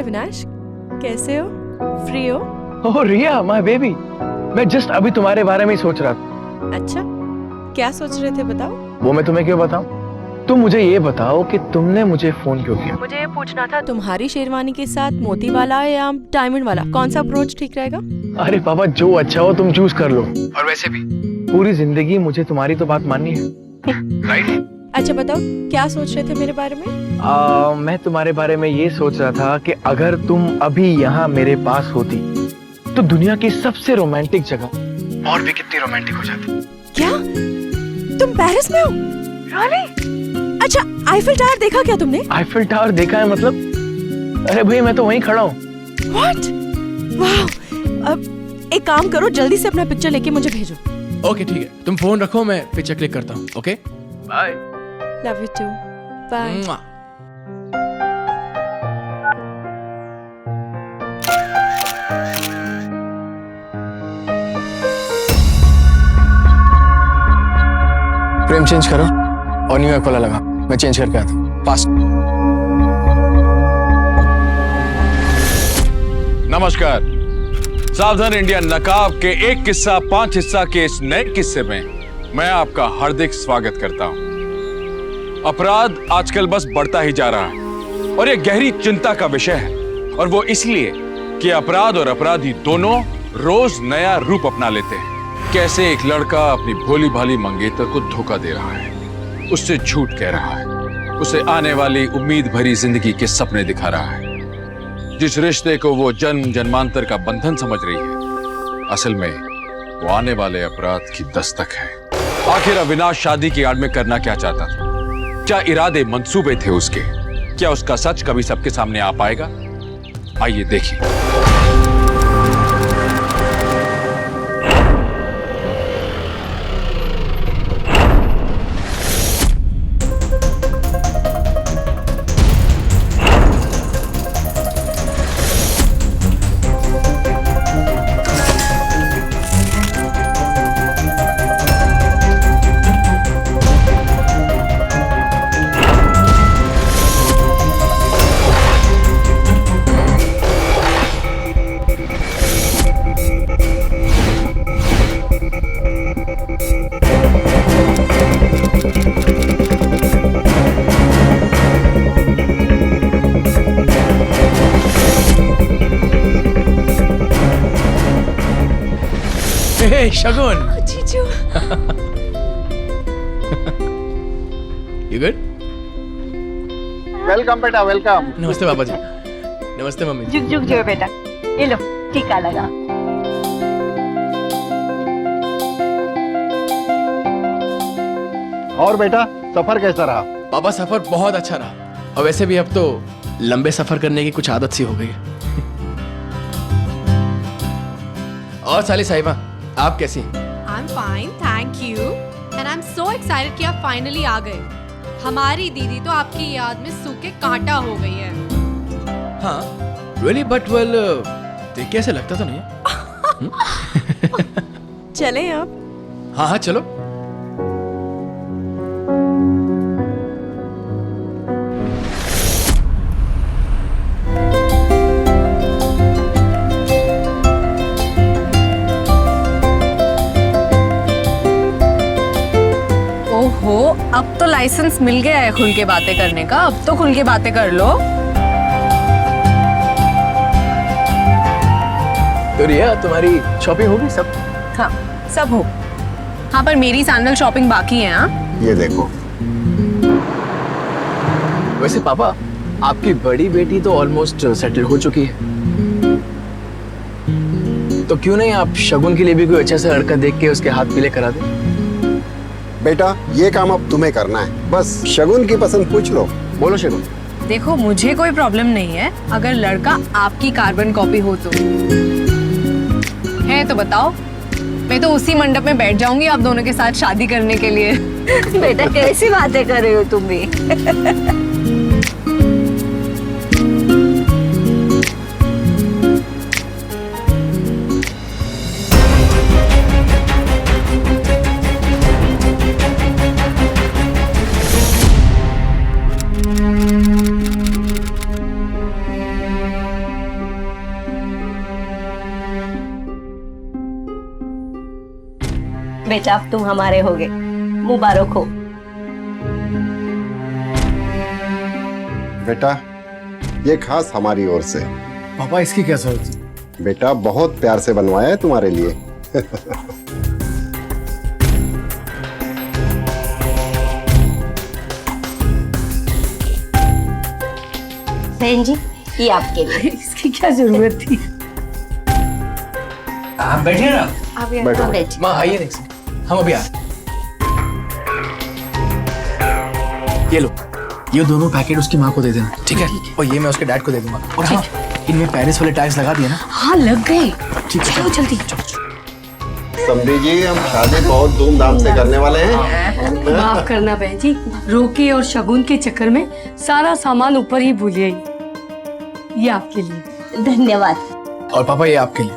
अविनाश, कैसे हो? फ्री हो? ओह रिया, माय बेबी, मैं जस्ट अभी तुम्हारे बारे में ही सोच रहा था। अच्छा, क्या सोच रहे थे बताओ? वो मैं तुम्हें क्यों बताऊं? तुम मुझे ये बताओ कि तुमने मुझे फोन क्यों किया? मुझे ये पूछना था, तुम्हारी शेरवानी के साथ मोती वाला या डायमंड वाला, कौन सा अप्रोच ठीक रहेगा? अरे पापा, जो अच्छा हो तुम चूज कर लो। और वैसे भी पूरी जिंदगी मुझे तुम्हारी तो बात माननी है, राइट? अच्छा बताओ, क्या सोच रहे थे मेरे बारे में? मैं तुम्हारे बारे में ये सोच रहा था कि अगर तुम अभी यहाँ मेरे पास होती तो दुनिया की सबसे रोमांटिक जगह और भी कितनी रोमांटिक हो जाती। क्या तुम पेरिस में हो? अच्छा, आईफिल टावर देखा क्या तुमने? आईफिल टावर देखा है मतलब? अरे भाई, मैं तो वहीं खड़ा हूँ। What? वाह! अब एक काम करो, जल्दी से अपना पिक्चर लेके मुझे भेजो। ओके ठीक है, तुम फोन रखो, मैं पिक्चर क्लिक करता हूँ। Okay bye. Love you too. Bye. Frame change करो और न्यूयॉर्क वाला लगा, मैं चेंज करके आता हूँ। फास्ट। नमस्कार। सावधान इंडिया नकाब के एक किस्सा 5 हिस्सा के इस नए किस्से में मैं आपका हार्दिक स्वागत करता हूं। अपराध आजकल बस बढ़ता ही जा रहा है और यह गहरी चिंता का विषय है, और वो इसलिए कि अपराध और अपराधी दोनों रोज नया रूप अपना लेते हैं। कैसे एक लड़का अपनी भोली भाली मंगेतर को धोखा दे रहा है, उससे झूठ कह रहा है, उसे आने वाली उम्मीद भरी जिंदगी के सपने दिखा रहा है। जिस रिश्ते को वो जन्म जन्मांतर का बंधन समझ रही है, असल में वो आने वाले अपराध की दस्तक है। आखिर अविनाश शादी की आड़ में करना क्या चाहता था? क्या इरादे मंसूबे थे उसके? क्या उसका सच कभी सबके सामने आ पाएगा? आइए देखिए। हे शगुन, जीजू। You good? वेलकम बेटा, वेलकम। नमस्ते पापा जी। नमस्ते मम्मी जी। झुक झुक जो बेटा, ये लो टीका लगा। और बेटा, सफर कैसा रहा? पापा सफर बहुत अच्छा रहा, और वैसे भी अब तो लंबे सफर करने की कुछ आदत सी हो गई है। और साली साहिबा, आप कैसी हैं? I'm fine, thank you. And I'm so excited कि आप finally आ गए। हमारी दीदी तो आपकी याद में सूखे कांटा हो गई है। हाँ, really, but well, देख के ऐसे लगता तो नहीं है। चलें आप? हाँ हाँ चलो। ओहो, अब तो लाइसेंस मिल गया है खुल के बातें करने का, अब तो खुल के बातें कर लो। तो रिया, तुम्हारी शॉपिंग होगी सब? हाँ, सब हो। हाँ, पर मेरी सैंडल शॉपिंग बाकी है। हाँ, ये देखो। वैसे पापा, आपकी बड़ी बेटी तो ऑलमोस्ट सेटल हो चुकी है, तो क्यों नहीं आप शगुन के लिए भी कोई अच्छा सा लड़का देख के उसके हाथ पीले करा दे? बेटा, ये काम अब तुम्हें करना है। बस शगुन की पसंद पूछ लो। बोलो शगुन। देखो मुझे कोई प्रॉब्लम नहीं है अगर लड़का आपकी कार्बन कॉपी हो तो। है तो बताओ, मैं तो उसी मंडप में बैठ जाऊंगी आप दोनों के साथ शादी करने के लिए। बेटा कैसी बातें कर रहे हो तुम भी? बेटा अब तुम हमारे होगे, मुबारक हो। बेटा ये खास हमारी ओर से। पापा इसकी क्या जरूरत है? बेटा बहुत प्यार से बनवाया है तुम्हारे लिए। बहन जी ये आपके लिए। इसकी क्या जरूरत थी? आप बैठिए ना। बैठो। बैठ। माँ आइए नेक्स्ट, हम अभी आ। ये लो, ये दोनों पैकेट उसकी माँ को दे देना, ठीक है? और ये मैं उसके डैड को दे दूंगा। और हाँ, इनमें पेरिस वाले टैग्स लगा दिए ना? हाँ लग गए। ठीक है, चलो जल्दी। समझी जी हम शादी बहुत धूमधाम से करने वाले हैं। माफ करना बहन जी, रोके और शगुन के चक्कर में सारा सामान ऊपर ही भूल गई। ये आपके लिए। धन्यवाद। और पापा ये आपके लिए।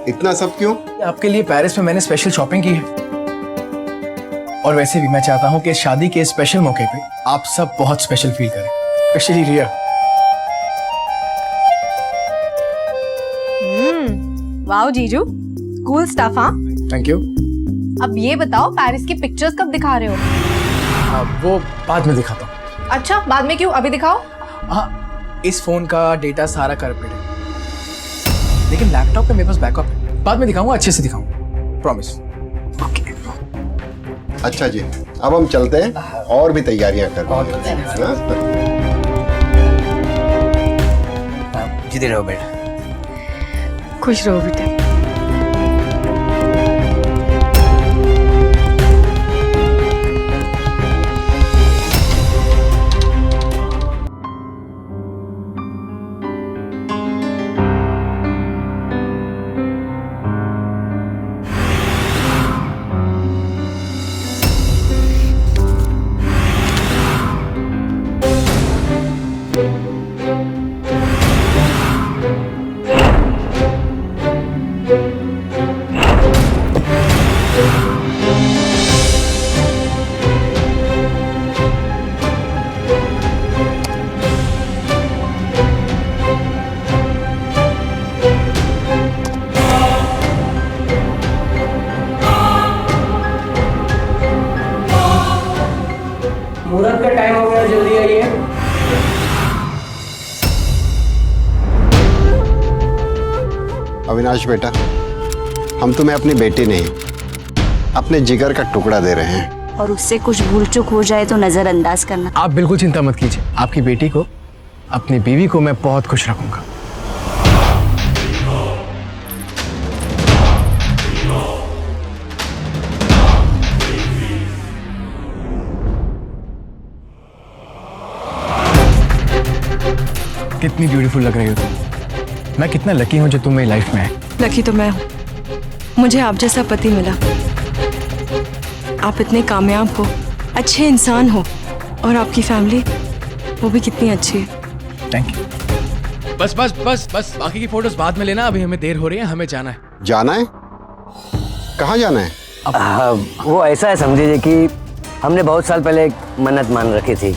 इतना सब क्यों? आपके लिए पेरिस में मैंने स्पेशल शॉपिंग की है। और वैसे भी मैं चाहता हूँ कि शादी के स्पेशल मौके पे आप सब बहुत स्पेशल फील करें, स्पेशली रिया। वाओ जीजू, कूल स्टफ। हाँ थैंक यू। अब ये बताओ पेरिस की पिक्चर्स कब दिखा रहे हो? वो बाद में दिखाता हूँ। अच्छा बाद में क्यों, अभी दिखाओ। हाँ, इस फोन का डेटा सारा करप्टेड है, लेकिन लैपटॉप पे मेरे पास बैकअप है। बाद में दिखाऊंगा, अच्छे से दिखाऊंगा, प्रॉमिस। ओके। अच्छा जी अब हम चलते हैं और भी तैयारियां करते हैं। जीते रहो बेटा। खुश रहो बेटा। मुहूर्त का टाइम हो गया, जल्दी आइए। अविनाश बेटा हम तुम्हें अपनी बेटी नहीं अपने जिगर का टुकड़ा दे रहे हैं। और उससे कुछ भूल चूक हो जाए तो नजरअंदाज करना। आप बिल्कुल चिंता मत कीजिए, आपकी बेटी को, अपनी बीवी को मैं बहुत खुश रखूंगा। कितनी ब्यूटीफुल लग रही हो तुम। मैं कितना लकी हूं जो तुम मेरी लाइफ में है। लकी तो मैं हूँ, मुझे आप जैसा पति मिला। आप इतने कामयाब हो, अच्छे इंसान हो, और आपकी फैमिली वो भी कितनी अच्छी है। Thank you. बस बस बस बस, बाकी की फोटोज बाद में लेना, अभी हमें देर हो रही है, हमें जाना है। जाना है? कहाँ जाना है? वो ऐसा है समझिए कि हमने बहुत साल पहले एक मन्नत मान रखी थी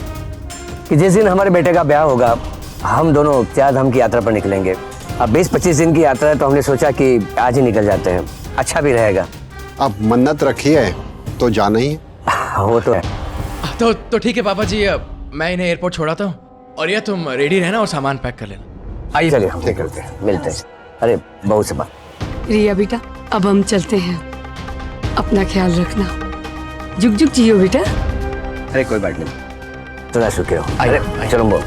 कि जिस दिन हमारे बेटे का ब्याह होगा हम दोनों 4 धाम की यात्रा पर निकलेंगे। अब 20-25 दिन की यात्रा है तो हमने सोचा कि आज ही निकल जाते हैं, अच्छा भी रहेगा। अब मन्नत रखी है तो जाना ही है। वो तो है। तो ठीक है पापा जी, मैं इन्हें एयरपोर्ट छोड़ाता हूँ, और ये तुम रेडी रहना और सामान पैक कर लेना। आइए चलिए हम निकलते हैं, मिलते हैं। अरे बहुत से बात। रिया बेटा अब हम चलते हैं, अपना ख्याल रखना। जुग जुग जियो बेटा। अरे कोई बात नहीं, थोड़ा शुक्र हो। अरे चलो बोल।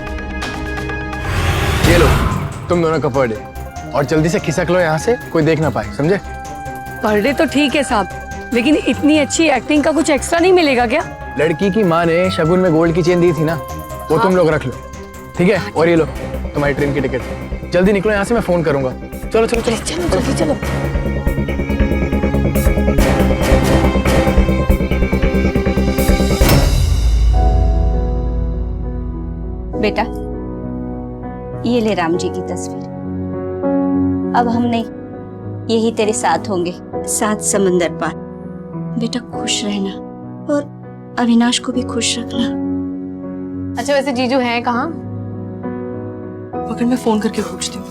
ये लो तुम दोनों का पर डे, और जल्दी से खिसक लो यहाँ से, कोई देख ना पाए, समझे? पर डे तो ठीक है साहब, लेकिन इतनी अच्छी एक्टिंग का कुछ एक्स्ट्रा नहीं मिलेगा क्या? लड़की की माँ ने शगुन में गोल्ड की चेन दी थी ना, वो तुम लोग रख लो, ठीक है? और ये लो तुम्हारी ट्रेन की टिकट। जल्दी निकलो यहाँ से, मैं फोन करूंगा। चलो चलो चलो चलो जल्दी चलो। बेटा ये ले राम जी की तस्वीर। अब हम नहीं, यही तेरे साथ होंगे, 7 समंदर पार। बेटा खुश रहना और अविनाश को भी खुश रखना। अच्छा वैसे जीजू हैं कहाँ? मगर मैं फोन करके पूछती हूँ।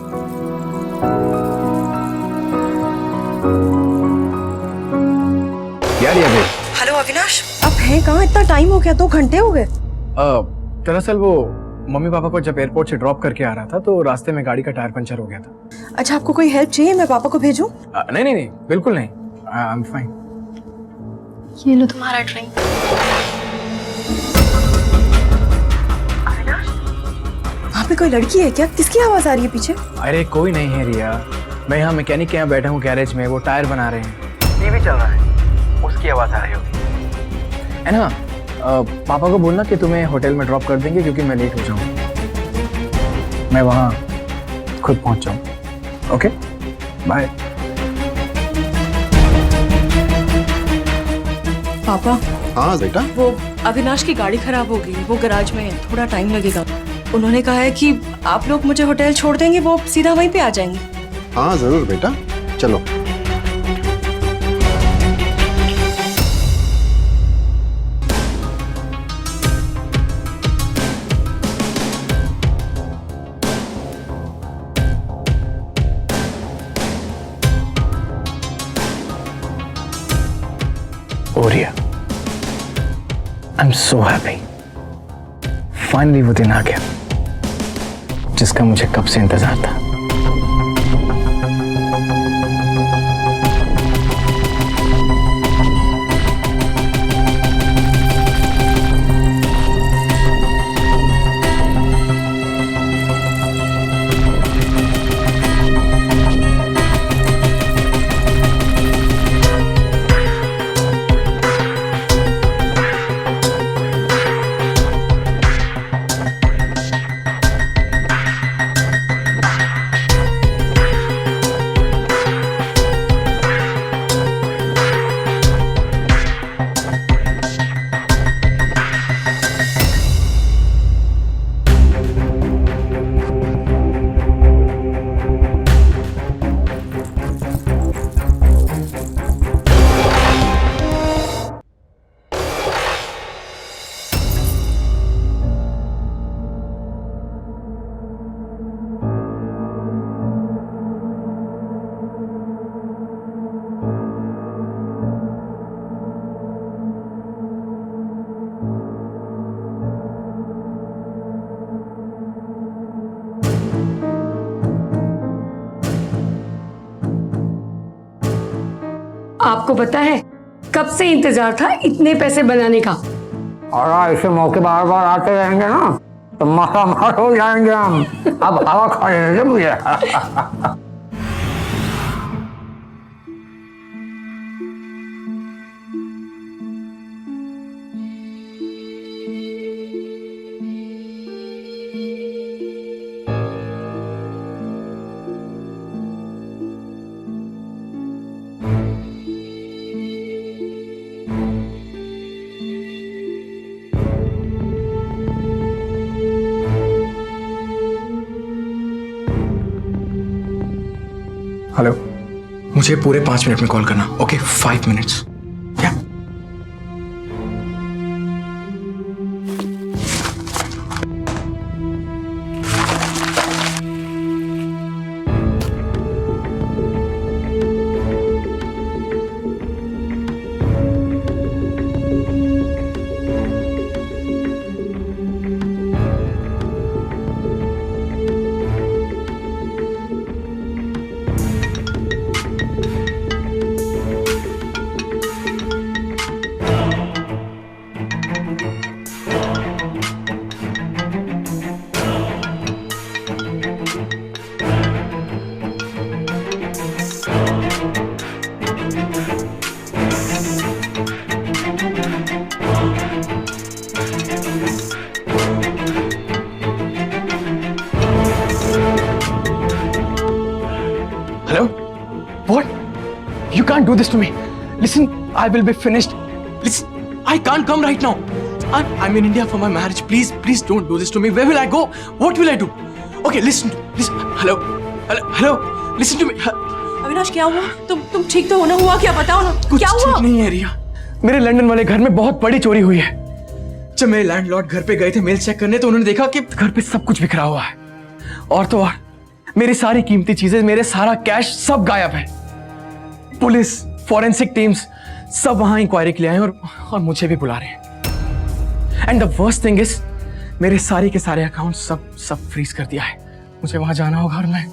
यार ये देख, हेलो अविनाश, अब है कहाँ? इतना टाइम हो गया, 2 घंटे हो गए। दरअसल वो मम्मी पापा को जब एयरपोर्ट से ड्रॉप करके आ रहा था तो रास्ते में गाड़ी का टायर पंचर हो गया था। अच्छा, आपको कोई हेल्प चाहिए? मैं पापा को भेजूं? नहीं, बिल्कुल नहीं, आई एम फाइन। ये लो तुम्हारा ड्रिंक। वहाँ पे कोई लड़की है क्या? किसकी आवाज आ रही है पीछे? अरे कोई नहीं है रिया, मैं यहाँ मैकेनिक के यहाँ बैठा हूँ गैरेज में, वो टायर बना रहे हैं, टीवी चल रहा है, उसकी आवाज आ रही होगी। है ना? पापा को बोलना कि तुम्हें होटल में ड्रॉप कर देंगे क्योंकि मैं लेट हो जाऊँ, मैं वहाँ खुद पहुँच जाऊँ। Okay, bye. पापा, हाँ बेटा, वो अविनाश की गाड़ी खराब हो गई, वो गैराज में है, थोड़ा टाइम लगेगा। उन्होंने कहा है कि आप लोग मुझे होटल छोड़ देंगे, वो सीधा वहीं पे आ जाएंगे। हाँ जरूर बेटा, चलो। ओरिया, I am so happy, finally वो दिन आ गया जिसका मुझे कब से इंतजार था। आपको पता है कब से इंतजार था इतने पैसे बनाने का? और ऐसे मौके बार बार आते रहेंगे ना तो मारा मार हो जाएंगे हम। अब हवा खा लेंगे मुझे। हेलो, मुझे पूरे 5 मिनट में कॉल करना। Okay, 5 minutes. क्या? Hello? What? You can't do this to me. Listen, I will be finished. Listen, I can't come right now. I'm in India for my marriage. Please don't do this to me. Where will I go? What will I do? Okay, listen. Hello. Listen to me. Avinash, क्या हुआ? तुम ठीक तो होना? हुआ क्या? बताओ ना, कुछ क्या हुआ? ठीक नहीं है रिया, मेरे लंदन वाले घर में बहुत बड़ी चोरी हुई है। जब मेरे लैंडलॉर्ड घर पे गए थे मेल चेक करने तो उन्होंने देखा कि घर पे सब कुछ बिखरा हुआ है, और तो और मेरी सारी कीमती चीजें, मेरे सारा कैश सब गायब है। पुलिस, फॉरेंसिक टीम्स सब वहां इंक्वायरी के लिए आए हैं और मुझे भी बुला रहे हैं। And the worst thing is मेरे सारे के सारे अकाउंट सब फ्रीज कर दिया है। मुझे वहां जाना होगा और मैं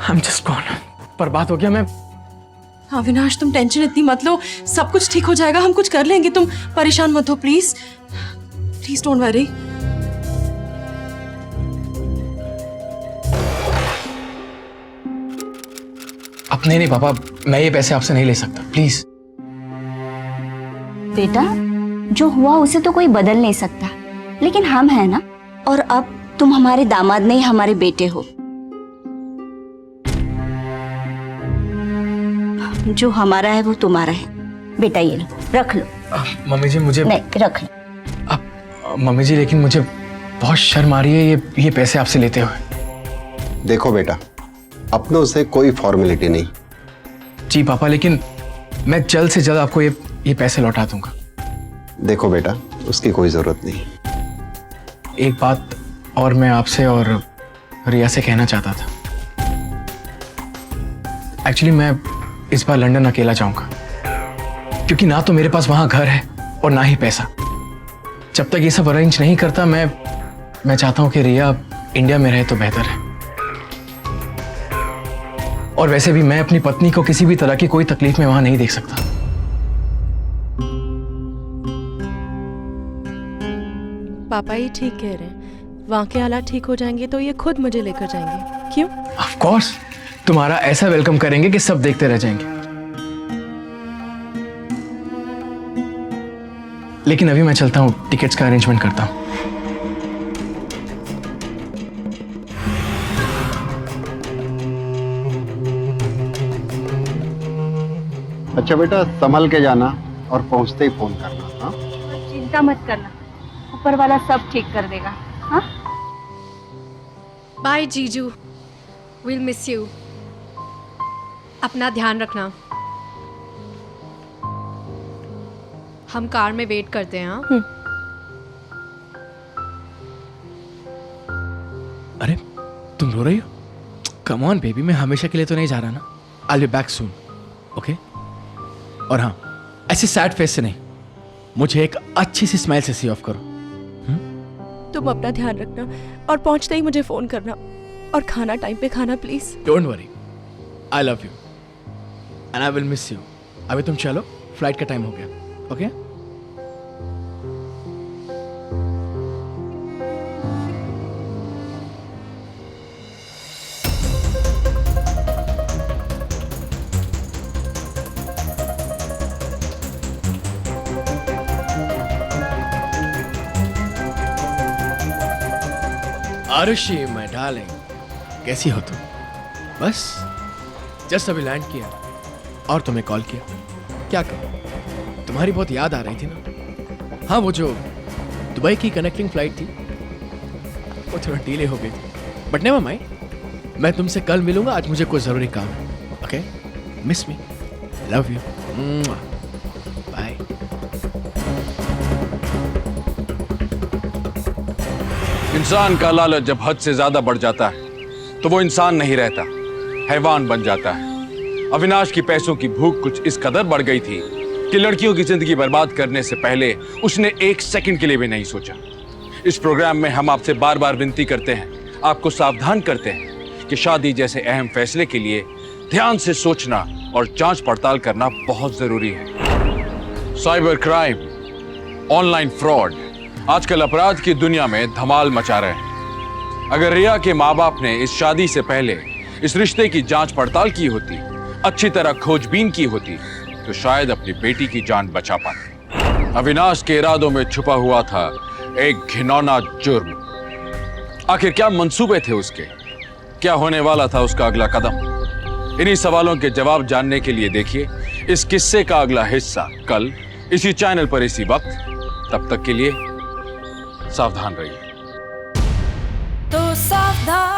आई एम जस्ट गॉन, बर्बाद हो गया मैं। अविनाश तुम टेंशन इतनी मत लो, सब कुछ ठीक हो जाएगा, हम कुछ कर लेंगे, तुम परेशान मत हो प्लीज, प्लीज डोंट वरी। अब नहीं पापा, मैं ये पैसे आपसे नहीं ले सकता, प्लीज। बेटा, जो हुआ उसे तो कोई बदल नहीं सकता, लेकिन हम हैं ना, और अब तुम हमारे दामाद नहीं, हमारे बेटे हो। जो हमारा है वो तुम्हारा है। बेटा ये लो, रख लो। मम्मी जी मुझे नहीं, रख लो। अब मम्मी जी, लेकिन मुझे बहुत शर्म आ रही है ये पैसे आपसे लेते हुए। देखो बेटा, अपनों से कोई फॉर्मेलिटी नहीं। जी पापा, लेकिन मैं जल्द से जल्द आपको ये पैसे लौटा दूंगा। देखो बेटा, उसकी कोई जरूरत नहीं। एक बात और मैं आपसे और रिया से कहना चाहता था। एक्चुअली मैं इस बार लंदन अकेला जाऊंगा, क्योंकि ना तो मेरे पास वहां घर है और ना ही पैसा। जब तक ये सब अरेंज नहीं करता, मैं चाहता हूं कि रिया इंडिया में रहे तो बेहतर है। और वैसे भी मैं अपनी पत्नी को किसी भी तरह की कोई तकलीफ में वहां नहीं देख सकता। पापा ये ठीक कह रहे हैं, वहाँ के हालात ठीक हो जाएंगे तो ये खुद मुझे लेकर जाएंगे। क्यों? ऑफ कोर्स, तुम्हारा ऐसा वेलकम करेंगे कि सब देखते रह जाएंगे। लेकिन अभी मैं चलता हूँ, टिकट्स का अरेंजमेंट करता हूँ। अच्छा बेटा, संभल के जाना और पहुंचते ही फोन करना। हाँ, चिंता मत करना, ऊपर वाला सब ठीक कर देगा। हाँ, बाय जीजू, विल मिस यू। अपना ध्यान रखना। हम कार में वेट करते हैं। हाँ? अरे तुम रो रही हो? कम ऑन बेबी, मैं हमेशा के लिए तो नहीं जा रहा ना। I will be back soon, okay? और हाँ, ऐसे सैड फेस से नहीं, मुझे एक अच्छी सी स्माइल से सी ऑफ करो। तुम अपना ध्यान रखना और पहुंचते ही मुझे फोन करना, और खाना टाइम पे खाना please. Don't worry, I love you and I will miss you. अभी तुम चलो, फ्लाइट का टाइम हो गया, ओके? आरुषि माय डार्लिंग, कैसी हो तुम? बस जस्ट अभी लैंड किया और तुम्हें कॉल किया। क्या करूं, तुम्हारी बहुत याद आ रही थी ना। हाँ, वो जो दुबई की कनेक्टिंग फ्लाइट थी वो थोड़ा डिले हो गई थी, बट नेवर माइंड, मैं तुमसे कल मिलूंगा। आज मुझे कोई जरूरी काम है, okay? Miss me, love you, bye. इंसान का लालच जब हद से ज्यादा बढ़ जाता है तो वो इंसान नहीं रहता, हैवान बन जाता है। अविनाश की पैसों की भूख कुछ इस कदर बढ़ गई थी कि लड़कियों की जिंदगी बर्बाद करने से पहले उसने एक सेकंड के लिए भी नहीं सोचा। इस प्रोग्राम में हम आपसे बार बार विनती करते हैं, आपको सावधान करते हैं कि शादी जैसे अहम फैसले के लिए ध्यान से सोचना और जांच पड़ताल करना बहुत जरूरी है। साइबर क्राइम, ऑनलाइन फ्रॉड आजकल अपराध की दुनिया में धमाल मचा रहे हैं। अगर रिया के माँ बाप ने इस शादी से पहले इस रिश्ते की जांच पड़ताल की होती, अच्छी तरह खोजबीन की होती, तो शायद अपनी बेटी की जान बचा पाते। अविनाश के इरादों में छुपा हुआ था एक घिनौना जुर्म। आखिर क्या मंसूबे थे उसके? क्या होने वाला था उसका अगला कदम? इन्हीं सवालों के जवाब जानने के लिए देखिए इस किस्से का अगला हिस्सा कल इसी चैनल पर इसी वक्त। तब तक के लिए सावधान रहिए। तो सावधान